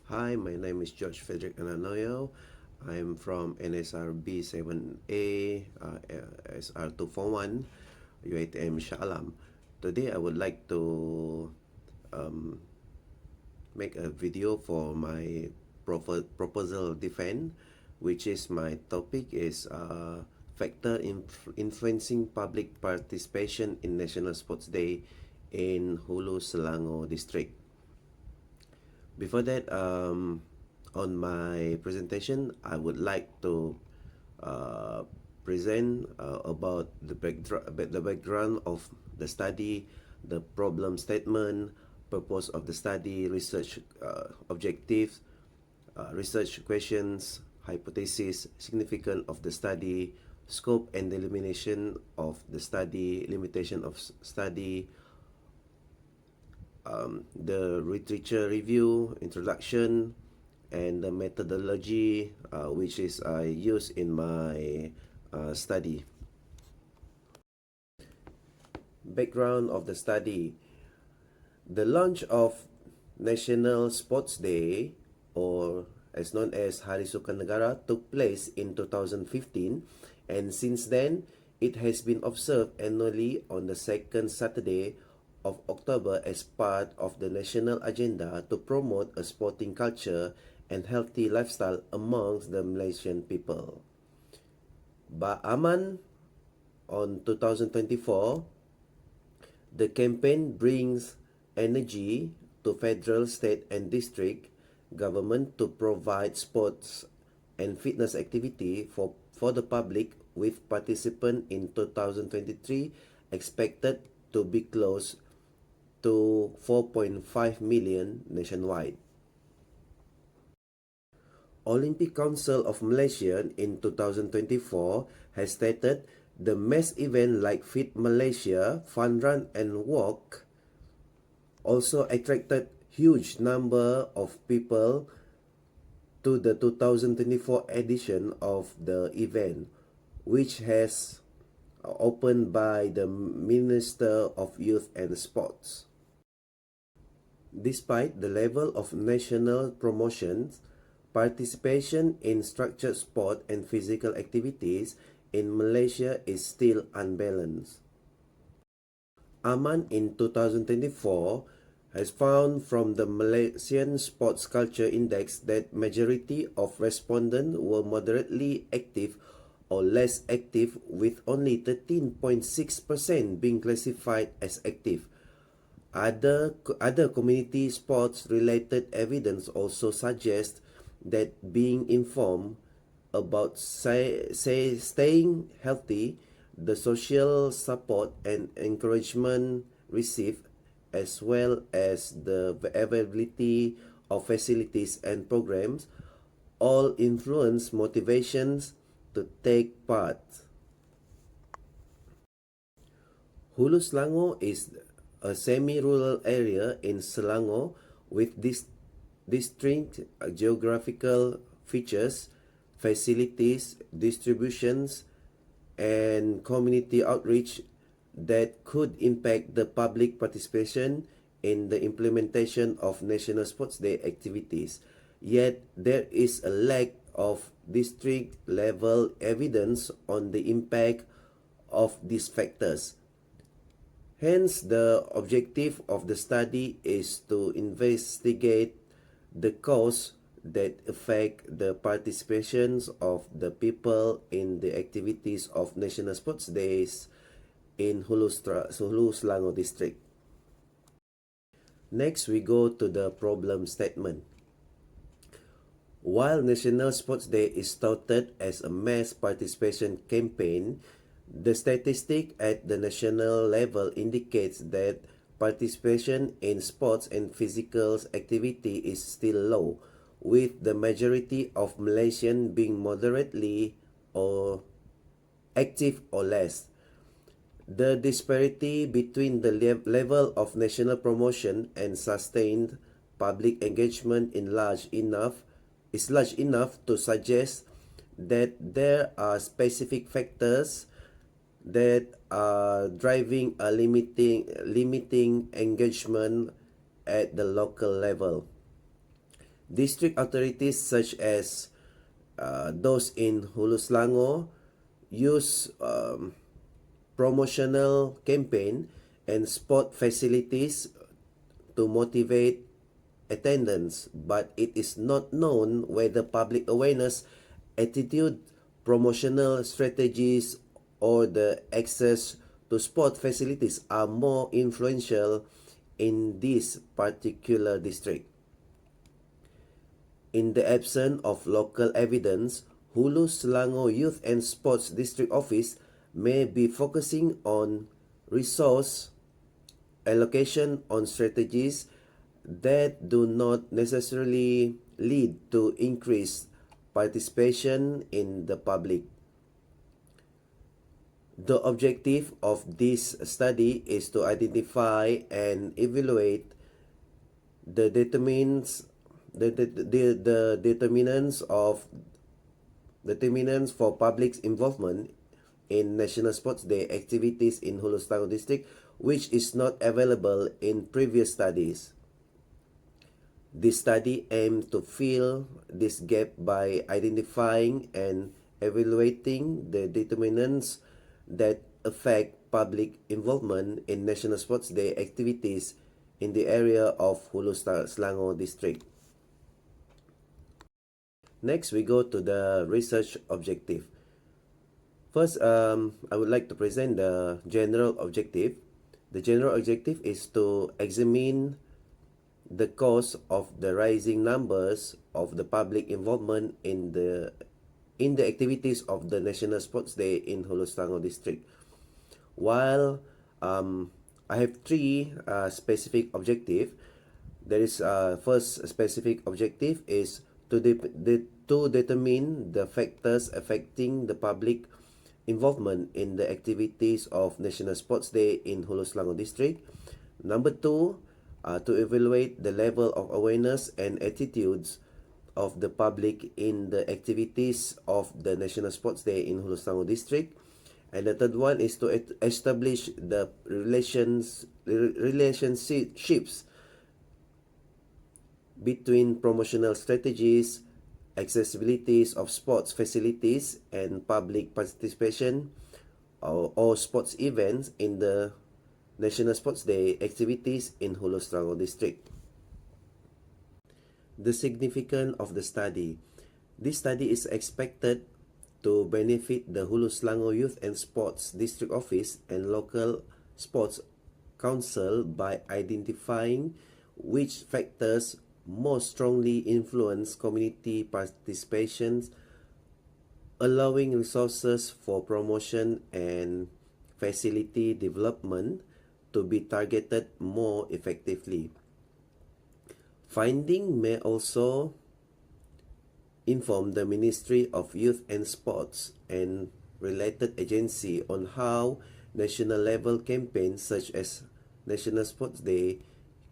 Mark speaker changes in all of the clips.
Speaker 1: Hi, my name is George Frederick Ananoyo. I'm from NSRB 7A, SR241, UITM Shah Alam. Today, I would like to um, make a video for my proposal defense, which is my topic is factor influencing public participation in National Sports Day in Hulu Selangor District. Before that, on my presentation, I would like to uh, present about the background of the study, the problem statement, purpose of the study, research objectives, research questions, hypothesis, significance of the study, scope and delimitation of the study, limitation of study, the literature review, introduction, and the methodology which is I use in my study. Background of the study. The launch of National Sports Day, or as known as Hari Sukarnegara, took place in 2015, and since then it has been observed annually on the second Saturday of October as part of the national agenda to promote a sporting culture and healthy lifestyle amongst the Malaysian people. Aman on 2024, the campaign brings energy to federal, state and district government to provide sports and fitness activity for the public, with participant in 2023 expected to be close to 4.5 million nationwide. Olympic Council of Malaysia in 2024 has stated the mass event like Fit Malaysia, Fun Run and Walk also attracted huge number of people to the 2024 edition of the event, which has opened by the Minister of Youth and Sports. Despite the level of national promotions, participation in structured sport and physical activities in Malaysia is still unbalanced. Aman in 2024 has found from the Malaysian Sports Culture Index that majority of respondents were moderately active or less active, with only 13.6% being classified as active. Other community sports related evidence also suggests that being informed about staying healthy, the social support and encouragement received, as well as the availability of facilities and programs, all influence motivations to take part. Hulu Selangor is a semi-rural area in Selangor with distinct geographical features, facilities, distributions, and community outreach that could impact the public participation in the implementation of National Sports Day activities. Yet, there is a lack of district-level evidence on the impact of these factors. Hence, the objective of the study is to investigate the cause that affect the participations of the people in the activities of National Sports Days in Hulu Selangor District. Next, we go to the problem statement. While National Sports Day is touted as a mass participation campaign, the statistic at the national level indicates that participation in sports and physical activity is still low, with the majority of Malaysians being moderately or active or less. The disparity between the level of national promotion and sustained public engagement is large enough to suggest that there are specific factors that are driving a limiting engagement at the local level. District authorities such as those in Hulu Selangor use promotional campaign and sport facilities to motivate attendance, but it is not known whether public awareness, attitude, promotional strategies, or the access to sport facilities are more influential in this particular district. In the absence of local evidence, Hulu Selangor Youth and Sports District Office may be focusing on resource allocation on strategies that do not necessarily lead to increased participation in the public. The objective of this study is to identify and evaluate the determinants for public's involvement in National Sports Day activities in Hulu Selangor District, which is not available in previous studies. This study aims to fill this gap by identifying and evaluating the determinants that affect public involvement in National Sports Day activities in the area of Hulu Selangor District. Next, we go to the research objective. First, I would like to present the general objective. The general objective is to examine the cause of the rising numbers of the public involvement in the activities of the National Sports Day in Hulu Selangor District. While I have three specific objectives. There is first specific objective is to determine the factors affecting the public involvement in the activities of National Sports Day in Hulu Selangor District. Number two, to evaluate the level of awareness and attitudes of the public in the activities of the National Sports Day in Hulu Selangor District. And the third one is to establish the relationships between promotional strategies, accessibilities of sports facilities, and public participation or sports events in the National Sports Day activities in Hulu Selangor District. The significance of the study. This study is expected to benefit the Hulu Selangor Youth and Sports District Office and local sports council by identifying which factors most strongly influence community participation, allowing resources for promotion and facility development to be targeted more effectively. Finding may also inform the Ministry of Youth and Sports and related agency on how national level campaigns such as National Sports Day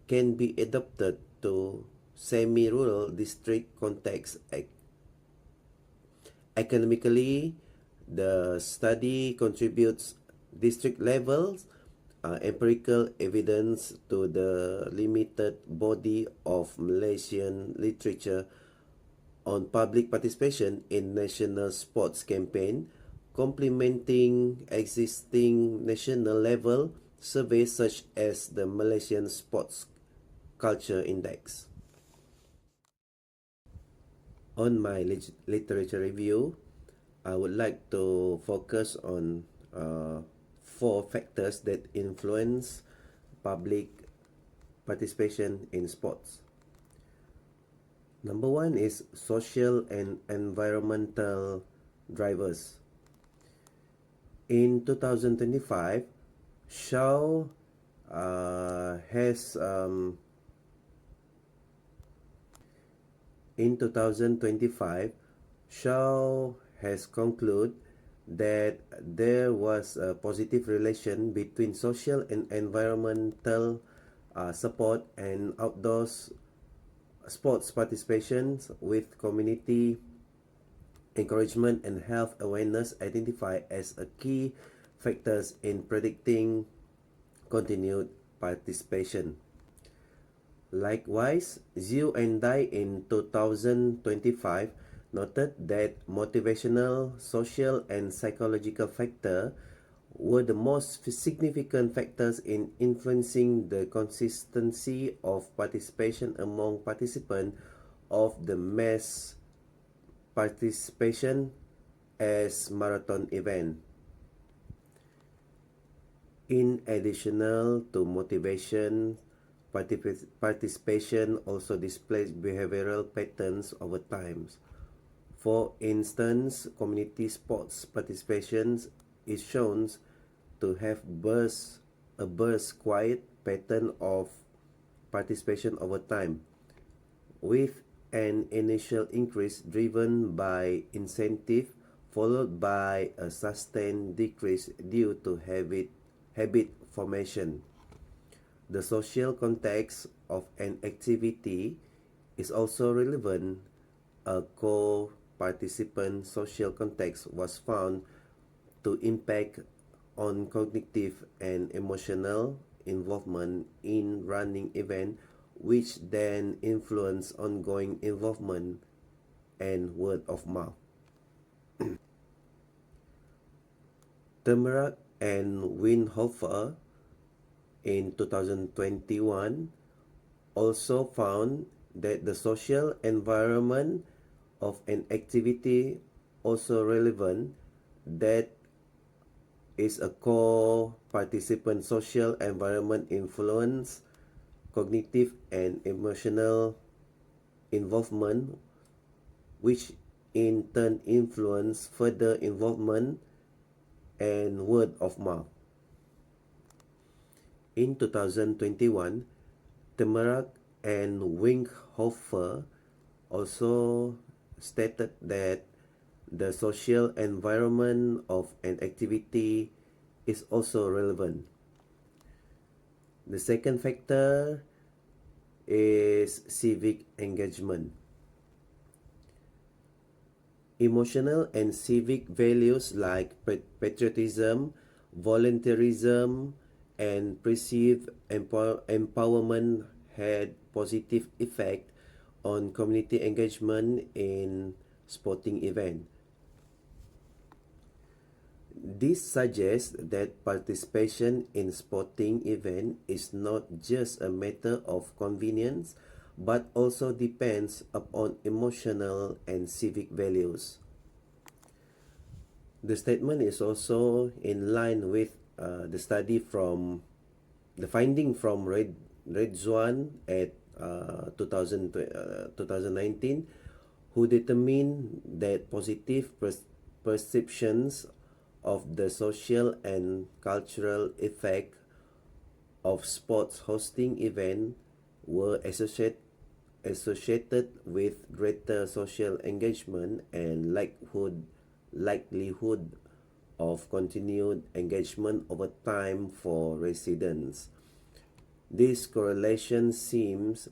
Speaker 1: can be adapted to semi-rural district context. Academically, the study contributes district levels empirical evidence to the limited body of Malaysian literature on public participation in national sports campaign, complementing existing national level surveys such as the Malaysian Sports Culture Index. On my literature review, I would like to focus on 4 factors that influence public participation in sports. Number 1 is social and environmental drivers. In 2025, Shaw has in 2025, Shaw has concluded that there was a positive relation between social and environmental support and outdoors sports participation, with community encouragement and health awareness identified as a key factors in predicting continued participation. Likewise, Zhu and Dai in 2025 noted that motivational, social, and psychological factors were the most significant factors in influencing the consistency of participation among participants of the mass participation as marathon event. In addition to motivation, participation also displays behavioral patterns over time. For instance, community sports participation is shown to have a burst quiet pattern of participation over time, with an initial increase driven by incentive followed by a sustained decrease due to habit formation. The social context of an activity is also relevant. A co-participant social context was found to impact on cognitive and emotional involvement in running event, which then influence ongoing involvement and word of mouth. Temerak and Winhofer in 2021 also found that the social environment of an activity also relevant. That is a co-participant social environment influence cognitive and emotional involvement, which in turn influence further involvement and word of mouth. In 2021, Temerak and Winkhofer also stated that the social environment of an activity is also relevant. The second factor is civic engagement. Emotional and civic values like patriotism, volunteerism, and perceived empowerment had positive effect on community engagement in sporting event. This suggests that participation in sporting event is not just a matter of convenience, but also depends upon emotional and civic values. The statement is also in line with the finding from Redzwan at 2019, who determined that positive perceptions of the social and cultural effect of sports hosting event were associated with greater social engagement and likelihood of continued engagement over time for residents. This correlation seems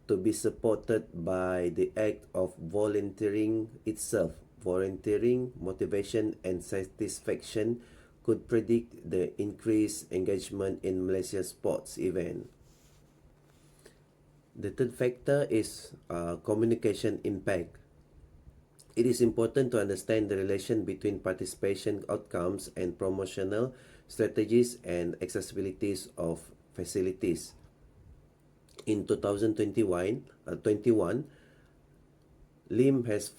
Speaker 1: to be supported by the act of volunteering itself. Volunteering, motivation, and satisfaction could predict the increased engagement in Malaysia's sports event. The third factor is communication impact. It is important to understand the relation between participation outcomes and promotional strategies and accessibilities of facilities. In 2021, Lim has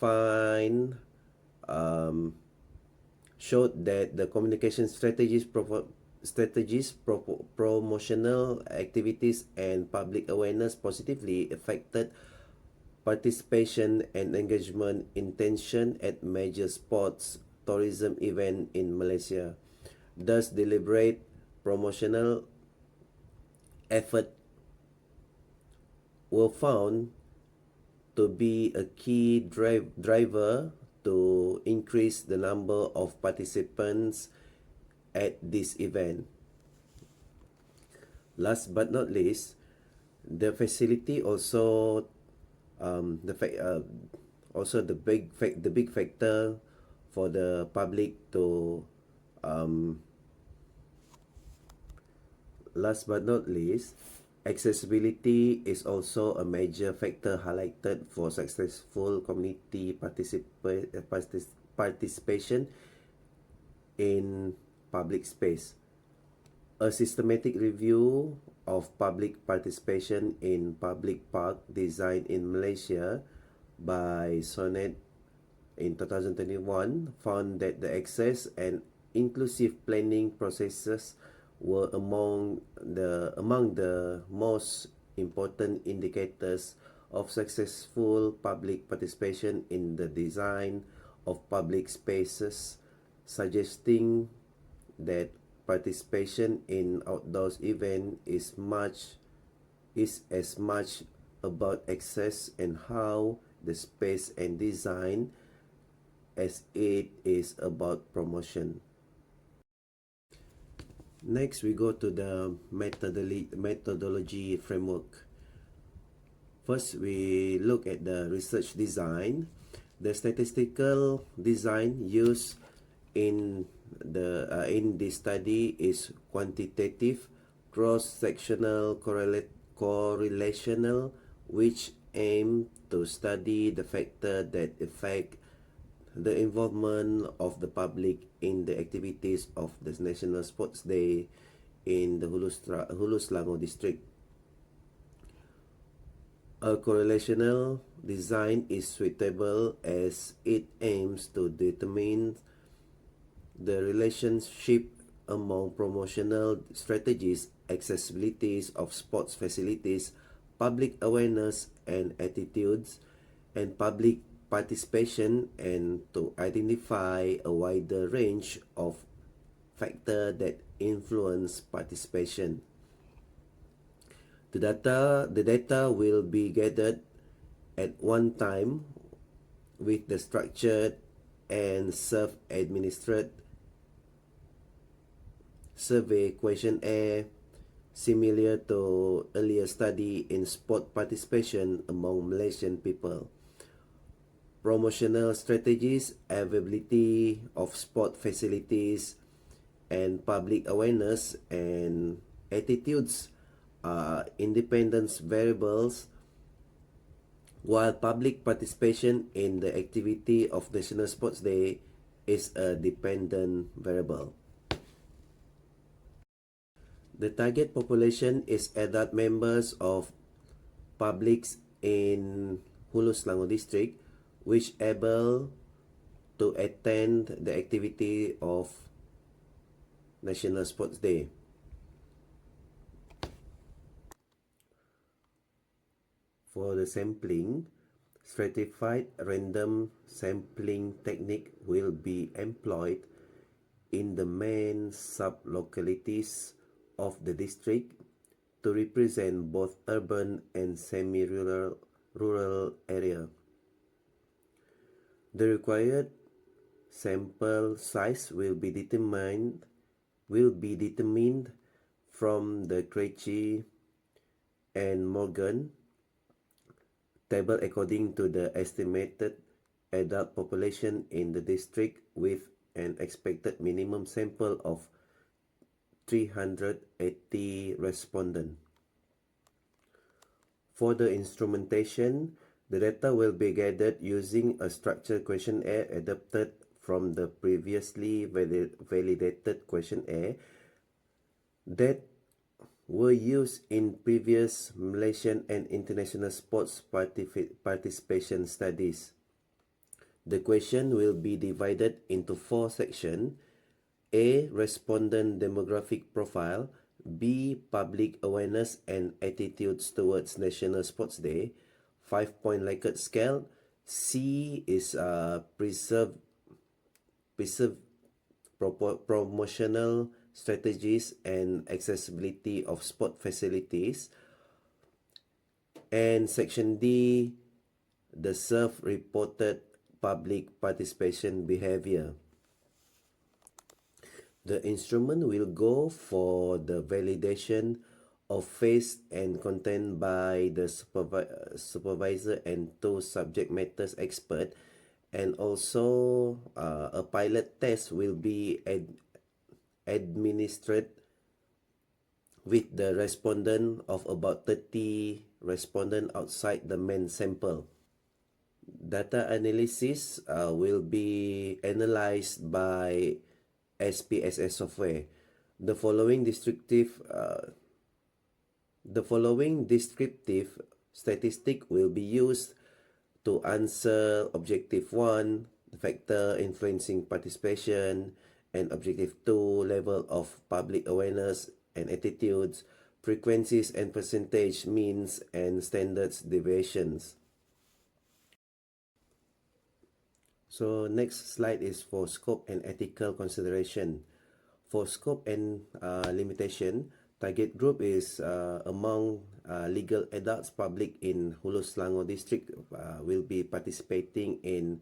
Speaker 1: showed that the communication promotional activities, and public awareness positively affected participation and engagement intention at major sports tourism event in Malaysia. Thus, deliberate promotional effort were found to be a key driver to increase the number of participants at this event. Last but not least, the facility also the big factor for the public to last but not least, Accessibility is also a major factor highlighted for successful community participation in public space. A systematic review of public participation in public park design in Malaysia by Sonnet in 2021 found that the access and inclusive planning processes were among the most important indicators of successful public participation in the design of public spaces, suggesting that participation in outdoors event is as much about access and how the space and design as it is about promotion. Next, we go to the methodology framework. First, we look at the research design. The statistical design used in this study is quantitative, cross-sectional, correlational, which aim to study the factor that affect the involvement of the public in the activities of the National Sports Day in the Hulu Selangor district. A correlational design is suitable as it aims to determine the relationship among promotional strategies, accessibilities of sports facilities, public awareness and attitudes, and public participation, and to identify a wider range of factors that influence participation. The data will be gathered at one time with the structured and self-administered survey questionnaire similar to earlier study in sport participation among Malaysian people. Promotional strategies, availability of sport facilities, and public awareness and attitudes are independent variables, while public participation in the activity of National Sports Day is a dependent variable. The target population is adult members of publics in Hulu Selangor district which able to attend the activity of National Sports Day. For the sampling, stratified random sampling technique will be employed in the main sub-localities of the district to represent both urban and semi-rural area. The required sample size will be determined from the Krejci and Morgan table according to the estimated adult population in the district with an expected minimum sample of 380 respondents. For the instrumentation, the data will be gathered using a structured questionnaire adapted from the previously validated questionnaire that were used in previous Malaysian and international sports participation studies. The question will be divided into 4 sections: A. Respondent demographic profile, B. Public awareness and attitudes towards National Sports Day, 5-point Likert scale, C is promotional strategies and accessibility of sport facilities, and section D, the self-reported public participation behavior. The instrument will go for the validation of face and content by the supervisor and 2 subject matters expert, and also a pilot test will be administered with the respondent of about 30 respondents outside the main sample. Data analysis will be analyzed by SPSS software. The following descriptive statistic will be used to answer objective 1, factor influencing participation, and objective 2, level of public awareness and attitudes, frequencies and percentage means and standards deviations. So next slide is for scope and ethical consideration. For scope and limitation, target group is among legal adults public in Hulu Selangor district will be participating in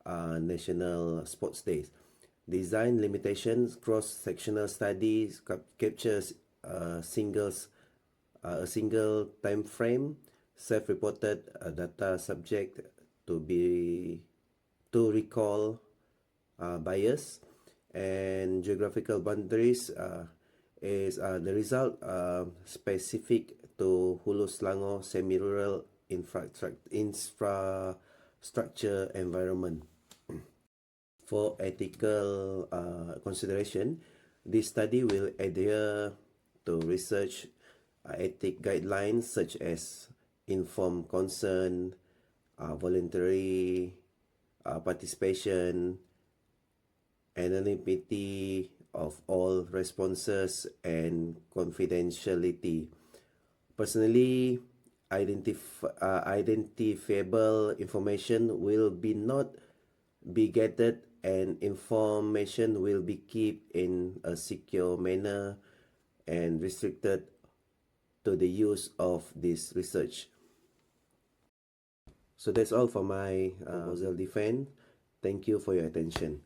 Speaker 1: National Sports Days. Design limitations, cross-sectional studies captures a single time frame, self-reported data subject to recall bias, and geographical boundaries is the result specific to Hulu Selangor semi-rural infrastructure environment. For ethical consideration, this study will adhere to research ethic guidelines such as informed consent, voluntary participation, anonymity of all responses, and confidentiality. Personally identifiable information will be not be gathered, and information will be kept in a secure manner and restricted to the use of this research. So that's all for my proposal defense. Thank you for your attention.